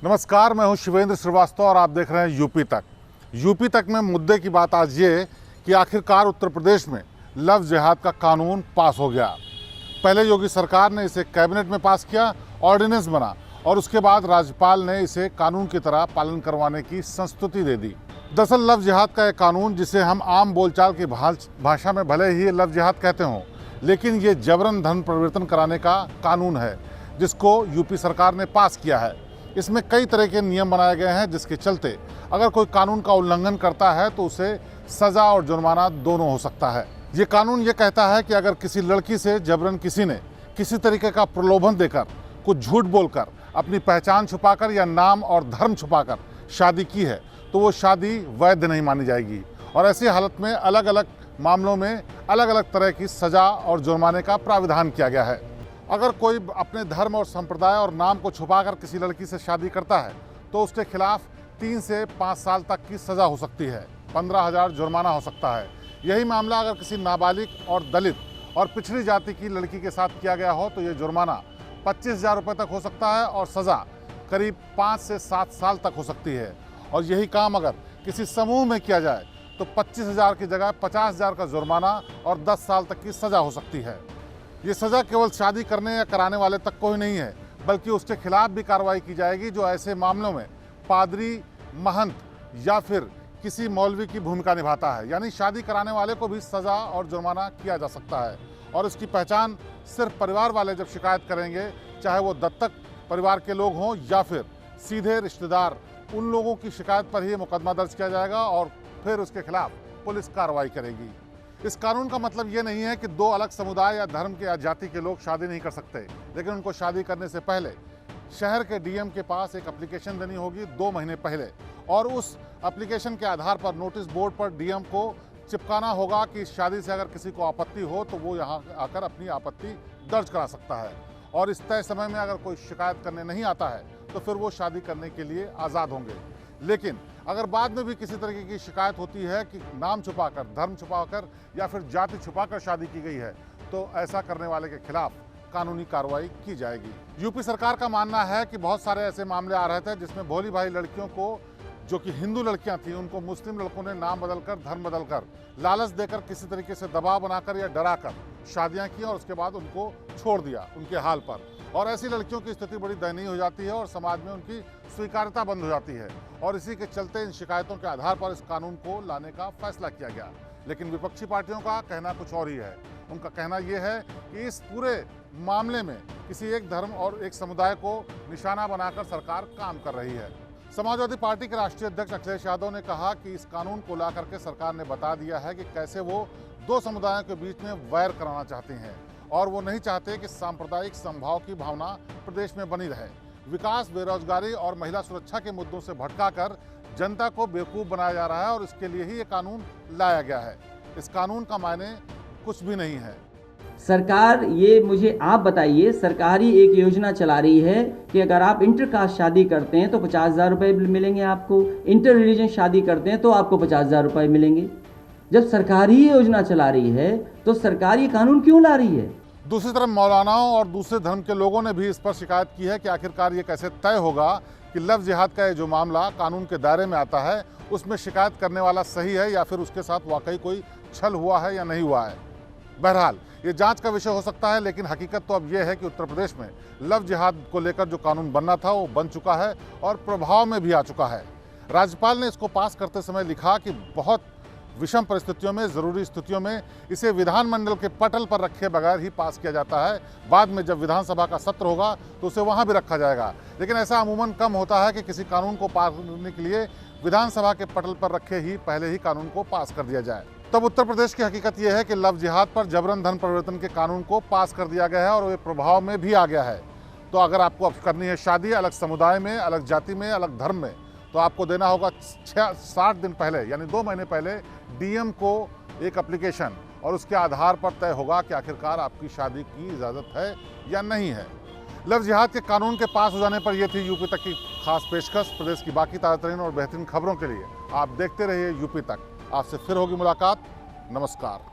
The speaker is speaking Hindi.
नमस्कार, मैं हूं शिवेंद्र श्रीवास्तव और आप देख रहे हैं यूपी तक। यूपी तक में मुद्दे की बात आज ये कि आखिरकार उत्तर प्रदेश में लव जिहाद का कानून पास हो गया। पहले योगी सरकार ने इसे कैबिनेट में पास किया, ऑर्डिनेंस बना और उसके बाद राज्यपाल ने इसे कानून की तरह पालन करवाने की संस्तुति दे दी। दरअसल लव जिहाद का एक कानून, जिसे हम आम बोलचाल की भाषा में भले ही लव जिहाद कहते हों, लेकिन ये जबरन धर्म परिवर्तन कराने का कानून है जिसको यूपी सरकार ने पास किया है। इसमें कई तरह के नियम बनाए गए हैं जिसके चलते अगर कोई कानून का उल्लंघन करता है तो उसे सज़ा और जुर्माना दोनों हो सकता है। ये कानून ये कहता है कि अगर किसी लड़की से जबरन किसी ने किसी तरीके का प्रलोभन देकर, कुछ झूठ बोलकर, अपनी पहचान छुपाकर या नाम और धर्म छुपाकर शादी की है तो वो शादी वैध नहीं मानी जाएगी और ऐसी हालत में अलग अलग मामलों में अलग अलग तरह की सज़ा और जुर्माने का प्राविधान किया गया है। अगर कोई अपने धर्म और संप्रदाय और नाम को छुपाकर किसी लड़की से शादी करता है तो उसके खिलाफ 3 से 5 साल तक की सज़ा हो सकती है, 15,000 जुर्माना हो सकता है। यही मामला अगर किसी नाबालिग और दलित और पिछड़ी जाति की लड़की के साथ किया गया हो तो ये जुर्माना 25,000 रुपये तक हो सकता है और सज़ा करीब 5 से 7 साल तक हो सकती है। और यही काम अगर किसी समूह में किया जाए तो 25,000 की जगह 50,000 का जुर्माना और 10 साल तक की सज़ा हो सकती है। ये सज़ा केवल शादी करने या कराने वाले तक को ही नहीं है, बल्कि उसके खिलाफ भी कार्रवाई की जाएगी जो ऐसे मामलों में पादरी, महंत या फिर किसी मौलवी की भूमिका निभाता है। यानी शादी कराने वाले को भी सज़ा और जुर्माना किया जा सकता है और इसकी पहचान सिर्फ परिवार वाले जब शिकायत करेंगे, चाहे वो दत्तक परिवार के लोग हों या फिर सीधे रिश्तेदार, उन लोगों की शिकायत पर ही मुकदमा दर्ज किया जाएगा और फिर उसके खिलाफ पुलिस कार्रवाई करेगी। इस कानून का मतलब ये नहीं है कि 2 अलग समुदाय या धर्म के या जाति के लोग शादी नहीं कर सकते, लेकिन उनको शादी करने से पहले शहर के डीएम के पास एक एप्लीकेशन देनी होगी 2 महीने पहले और उस एप्लीकेशन के आधार पर नोटिस बोर्ड पर डीएम को चिपकाना होगा कि इस शादी से अगर किसी को आपत्ति हो तो वो यहाँ आकर अपनी आपत्ति दर्ज करा सकता है और इस तय समय में अगर कोई शिकायत करने नहीं आता है तो फिर वो शादी करने के लिए आज़ाद होंगे। लेकिन अगर बाद में भी किसी तरीके की शिकायत होती है कि नाम छुपाकर, धर्म छुपाकर या फिर जाति छुपाकर शादी की गई है तो ऐसा करने वाले के खिलाफ कानूनी कार्रवाई की जाएगी। यूपी सरकार का मानना है कि बहुत सारे ऐसे मामले आ रहे थे जिसमें भोली भाई लड़कियों को, जो कि हिंदू लड़कियां थीं, उनको मुस्लिम लड़कों ने नाम बदलकर, धर्म बदलकर, लालच देकर, किसी तरीके से दबाव बनाकर या डराकर शादियां की और उसके बाद उनको छोड़ दिया उनके हाल पर। और ऐसी लड़कियों की स्थिति बड़ी दयनीय हो जाती है और समाज में उनकी स्वीकार्यता बंद हो जाती है और इसी के चलते इन शिकायतों के आधार पर इस कानून को लाने का फैसला किया गया। लेकिन विपक्षी पार्टियों का कहना कुछ और ही है। उनका कहना यह है कि इस पूरे मामले में किसी एक धर्म और एक समुदाय को निशाना बनाकर सरकार काम कर रही है। समाजवादी पार्टी के राष्ट्रीय अध्यक्ष अखिलेश यादव ने कहा कि इस कानून को ला करके सरकार ने बता दिया है कि कैसे वो 2 समुदायों के बीच में वैर कराना चाहती हैं और वो नहीं चाहते कि सांप्रदायिक समभाव की भावना प्रदेश में बनी रहे। विकास, बेरोजगारी और महिला सुरक्षा के मुद्दों से भटकाकर जनता को बेवकूफ़ बनाया जा रहा है और इसके लिए ही ये कानून लाया गया है। इस कानून का मायने कुछ भी नहीं है। सरकार, ये मुझे आप बताइए, सरकारी एक योजना चला रही है कि अगर आप इंटर कास्ट शादी करते हैं तो 50,000 रुपये मिलेंगे आपको, इंटर रिलीजन शादी करते हैं तो आपको 50,000 रुपये मिलेंगे। जब सरकार ही योजना चला रही है तो सरकार ये कानून क्यों ला रही है? दूसरी तरफ मौलानाओं और दूसरे धर्म के लोगों ने भी इस पर शिकायत की है कि आखिरकार ये कैसे तय होगा कि लव जिहाद का ये जो मामला कानून के दायरे में आता है उसमें शिकायत करने वाला सही है या फिर उसके साथ वाकई कोई छल हुआ है या नहीं हुआ है। बहरहाल ये जांच का विषय हो सकता है, लेकिन हकीकत तो अब यह है कि उत्तर प्रदेश में लव जिहाद को लेकर जो कानून बनना था वो बन चुका है और प्रभाव में भी आ चुका है। राज्यपाल ने इसको पास करते समय लिखा कि बहुत विषम परिस्थितियों में, ज़रूरी स्थितियों में इसे विधानमंडल के पटल पर रखे बगैर ही पास किया जाता है। बाद में जब विधानसभा का सत्र होगा तो उसे वहाँ भी रखा जाएगा, लेकिन ऐसा अमूमन कम होता है कि किसी कानून को पास करने के लिए विधानसभा के पटल पर रखे ही पहले ही कानून को पास कर दिया जाए। तब उत्तर प्रदेश की हकीकत यह है कि लव जिहाद पर जबरन धर्म परिवर्तन के कानून को पास कर दिया गया है और वे प्रभाव में भी आ गया है। तो अगर आपको अब करनी है शादी अलग समुदाय में, अलग जाति में, अलग धर्म में, तो आपको देना होगा 60 दिन पहले यानी 2 महीने पहले डीएम को एक एप्लीकेशन और उसके आधार पर तय होगा कि आखिरकार आपकी शादी की इजाज़त है या नहीं है। लव जिहाद के कानून के पास हो जाने पर यह थी यूपी तक की खास पेशकश। प्रदेश की बाकी ताज़ा तरीन और बेहतरीन खबरों के लिए आप देखते रहिए यूपी तक। आपसे फिर होगी मुलाकात। नमस्कार।